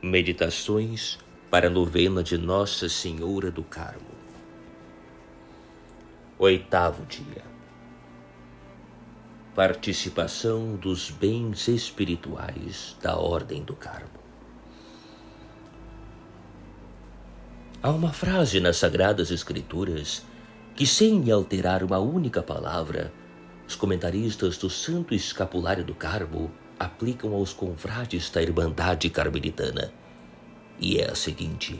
Meditações para a novena de Nossa Senhora do Carmo. 8º dia. Participação dos bens espirituais da Ordem do Carmo. Há uma frase nas Sagradas Escrituras que, sem alterar uma única palavra, os comentaristas do Santo Escapulário do Carmo aplicam aos confrades da Irmandade Carmelitana, e é a seguinte: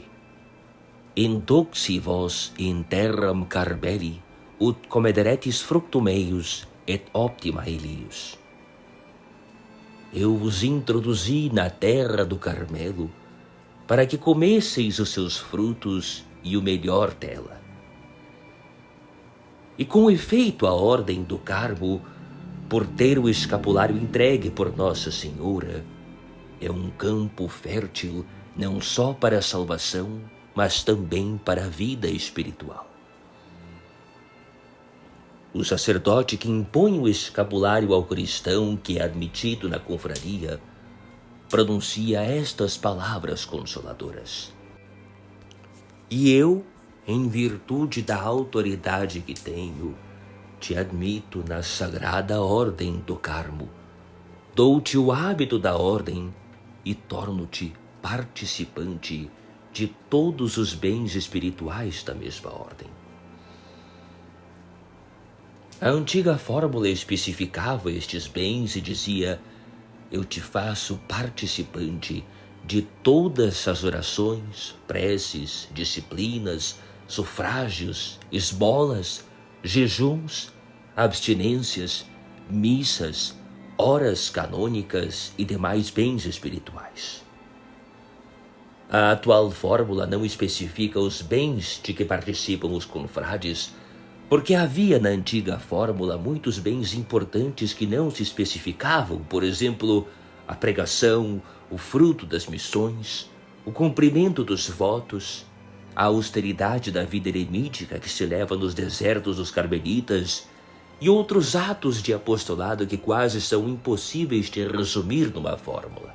Indoxi vos in terram Carmeli, ut comederetis fructum eius et optima Elius. Eu vos introduzi na terra do Carmelo, para que comesseis os seus frutos e o melhor dela. E com efeito a Ordem do Carmo, por ter o escapulário entregue por Nossa Senhora, é um campo fértil não só para a salvação, mas também para a vida espiritual. O sacerdote que impõe o escapulário ao cristão que é admitido na confraria pronuncia estas palavras consoladoras: E eu, em virtude da autoridade que tenho, te admito na Sagrada Ordem do Carmo, dou-te o hábito da Ordem e torno-te participante de todos os bens espirituais da mesma Ordem. A antiga fórmula especificava estes bens e dizia: eu te faço participante de todas as orações, preces, disciplinas, sufrágios, esmolas, jejuns, abstinências, missas, horas canônicas e demais bens espirituais. A atual fórmula não especifica os bens de que participam os confrades, porque havia na antiga fórmula muitos bens importantes que não se especificavam, por exemplo, a pregação, o fruto das missões, o cumprimento dos votos, a austeridade da vida eremítica que se leva nos desertos dos carmelitas e outros atos de apostolado que quase são impossíveis de resumir numa fórmula.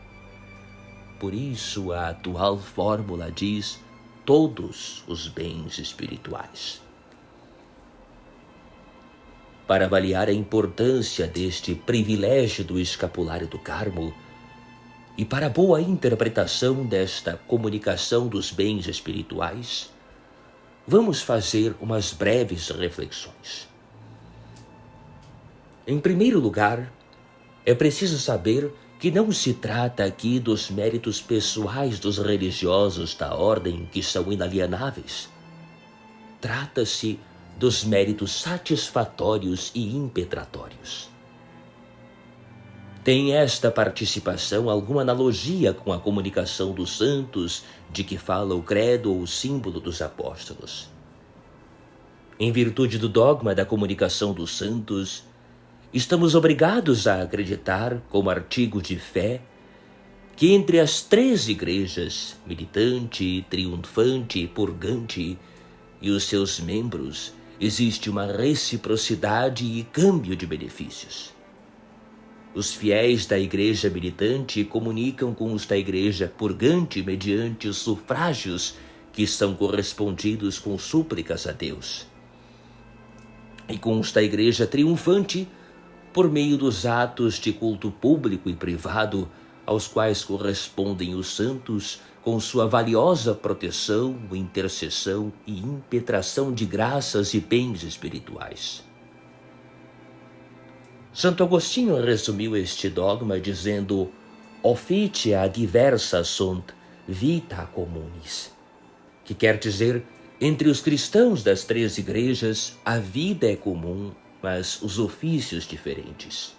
Por isso a atual fórmula diz todos os bens espirituais. Para avaliar a importância deste privilégio do escapulário do Carmo e para a boa interpretação desta comunicação dos bens espirituais, vamos fazer umas breves reflexões. Em primeiro lugar, é preciso saber que não se trata aqui dos méritos pessoais dos religiosos da Ordem que são inalienáveis. Trata-se dos méritos satisfatórios e impetratórios. Tem esta participação alguma analogia com a comunicação dos santos de que fala o credo ou o símbolo dos apóstolos? Em virtude do dogma da comunicação dos santos, estamos obrigados a acreditar, como artigo de fé, que entre as 3 igrejas, militante, triunfante e purgante, e os seus membros, existe uma reciprocidade e câmbio de benefícios. Os fiéis da igreja militante comunicam com os da igreja purgante mediante os sufrágios que são correspondidos com súplicas a Deus. E com os da igreja triunfante, por meio dos atos de culto público e privado, aos quais correspondem os santos com sua valiosa proteção, intercessão e impetração de graças e bens espirituais. Santo Agostinho resumiu este dogma dizendo: officia diversa sunt vita communis, que quer dizer, entre os cristãos das 3 igrejas, a vida é comum, mas os ofícios diferentes.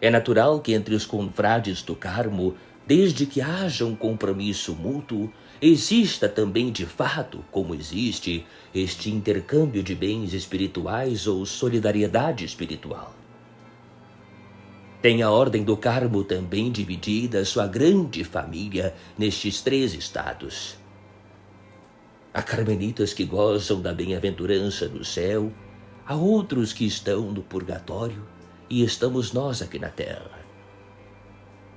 É natural que entre os confrades do Carmo, desde que haja um compromisso mútuo, exista também de fato, como existe, este intercâmbio de bens espirituais ou solidariedade espiritual. Tem a Ordem do Carmo também dividida sua grande família nestes 3 estados. Há carmelitas que gozam da bem-aventurança no céu, há outros que estão no purgatório, e estamos nós aqui na terra.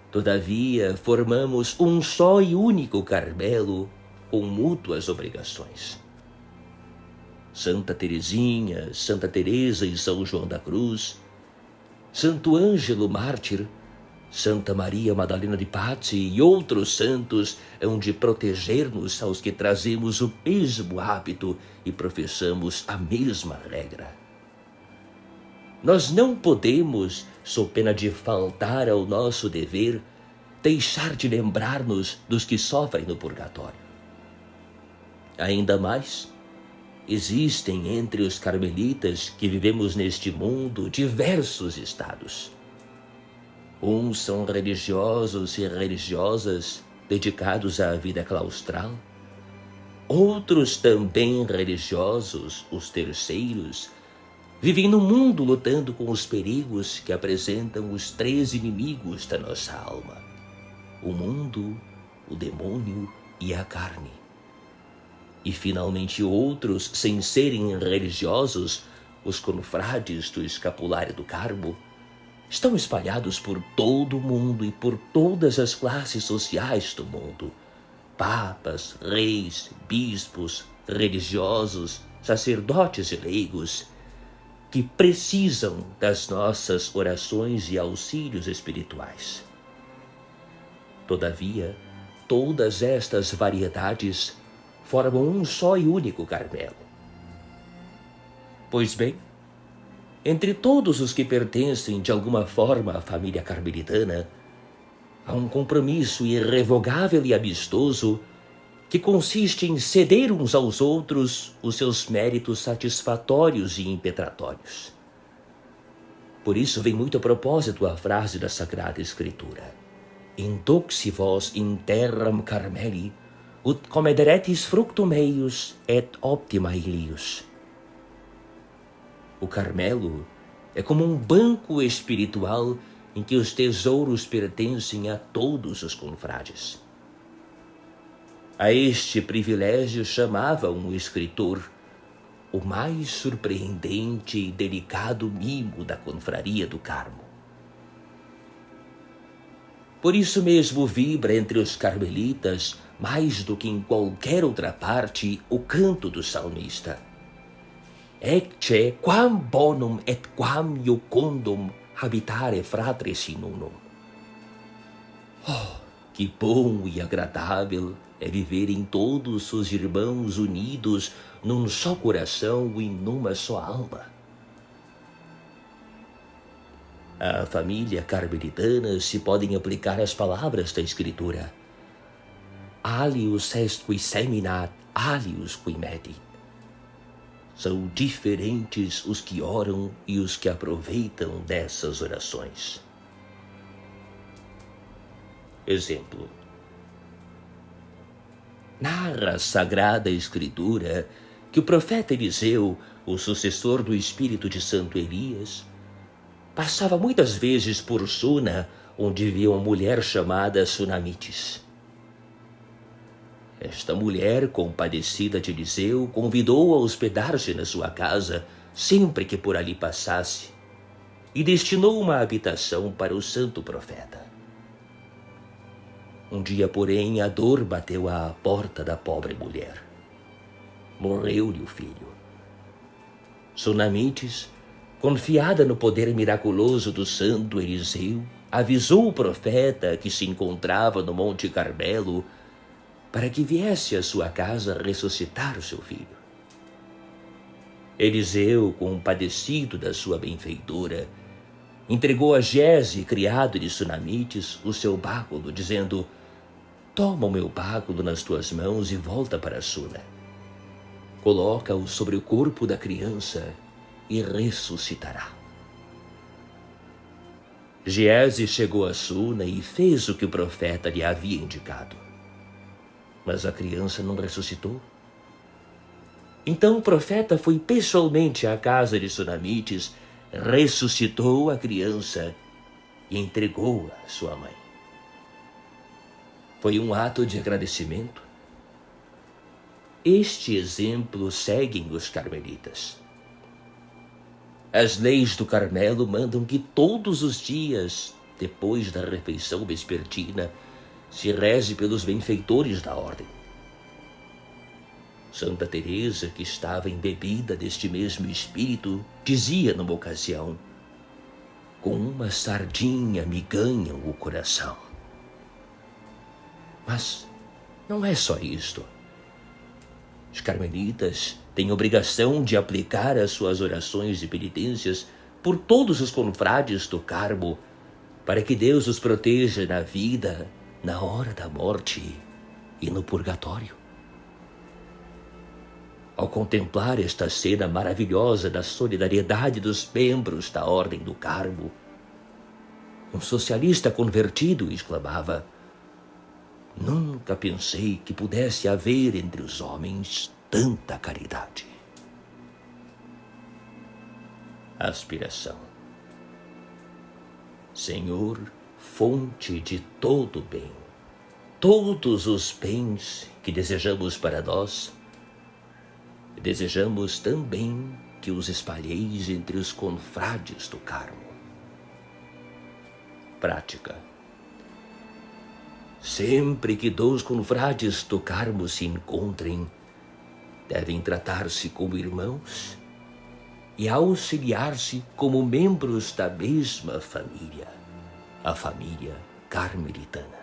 Todavia, formamos um só e único Carmelo com mútuas obrigações. Santa Teresinha, Santa Teresa e São João da Cruz, Santo Ângelo Mártir, Santa Maria Madalena de Pazzi e outros santos hão de proteger-nos aos que trazemos o mesmo hábito e professamos a mesma regra. Nós não podemos, sob pena de faltar ao nosso dever, deixar de lembrar-nos dos que sofrem no purgatório. Ainda mais, existem entre os carmelitas que vivemos neste mundo diversos estados. Uns são religiosos e religiosas dedicados à vida claustral, outros também religiosos, os terceiros, vivem no mundo lutando com os perigos que apresentam os 3 inimigos da nossa alma: o mundo, o demônio e a carne. E finalmente outros, sem serem religiosos, os confrades do Escapulário do Carmo, estão espalhados por todo o mundo e por todas as classes sociais do mundo: papas, reis, bispos, religiosos, sacerdotes e leigos, que precisam das nossas orações e auxílios espirituais. Todavia, todas estas variedades formam um só e único Carmelo. Pois bem, entre todos os que pertencem de alguma forma à família carmelitana, há um compromisso irrevogável e amistoso que consiste em ceder uns aos outros os seus méritos satisfatórios e impetratórios. Por isso vem muito a propósito a frase da Sagrada Escritura: Induxi vos in terram Carmeli, ut comederetis fructum eius et optima ilius. O Carmelo é como um banco espiritual em que os tesouros pertencem a todos os confrades. A este privilégio chamava um escritor o mais surpreendente e delicado mimo da confraria do Carmo. Por isso mesmo vibra entre os carmelitas, mais do que em qualquer outra parte, o canto do salmista: Ecce quam bonum et quam iucundum habitare fratres in unum. Oh, que bom e agradável é viver em todos os irmãos unidos num só coração e numa só alma. À família carmelitana se podem aplicar as palavras da Escritura: Alius est qui seminat, alius qui medit. São diferentes os que oram e os que aproveitam dessas orações. Exemplo: narra a Sagrada Escritura que o profeta Eliseu, o sucessor do espírito de Santo Elias, passava muitas vezes por Suna, onde vivia uma mulher chamada Sunamites. Esta mulher, compadecida de Eliseu, convidou-o a hospedar-se na sua casa sempre que por ali passasse e destinou uma habitação para o santo profeta. Um dia, porém, a dor bateu à porta da pobre mulher. Morreu-lhe o filho. Sunamites, confiada no poder miraculoso do santo Eliseu, avisou o profeta que se encontrava no Monte Carmelo para que viesse à sua casa ressuscitar o seu filho. Eliseu, compadecido da sua benfeitora, entregou a Gese, criado de Sunamites, o seu báculo, dizendo: toma o meu báculo nas tuas mãos e volta para Suna. Coloca-o sobre o corpo da criança e ressuscitará. Giese chegou a Suna e fez o que o profeta lhe havia indicado. Mas a criança não ressuscitou. Então o profeta foi pessoalmente à casa de Sunamites, ressuscitou a criança e entregou à sua mãe. Foi um ato de agradecimento. Este exemplo seguem os carmelitas. As leis do Carmelo mandam que todos os dias, depois da refeição vespertina, se reze pelos benfeitores da ordem. Santa Teresa, que estava embebida deste mesmo espírito, dizia numa ocasião: com uma sardinha me ganham o coração. Mas não é só isto. Os carmelitas têm obrigação de aplicar as suas orações e penitências por todos os confrades do Carmo, para que Deus os proteja na vida, na hora da morte e no purgatório. Ao contemplar esta cena maravilhosa da solidariedade dos membros da Ordem do Carmo, um socialista convertido exclamava: nunca pensei que pudesse haver entre os homens tanta caridade. Aspiração. Senhor, fonte de todo bem, todos os bens que desejamos para nós, desejamos também que os espalheis entre os confrades do Carmo. Prática. Sempre que dois confrades do Carmo se encontrem, devem tratar-se como irmãos e auxiliar-se como membros da mesma família, a família carmelitana.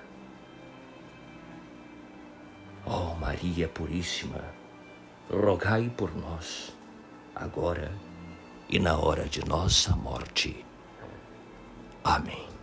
Ó Maria Puríssima, rogai por nós, agora e na hora de nossa morte. Amém.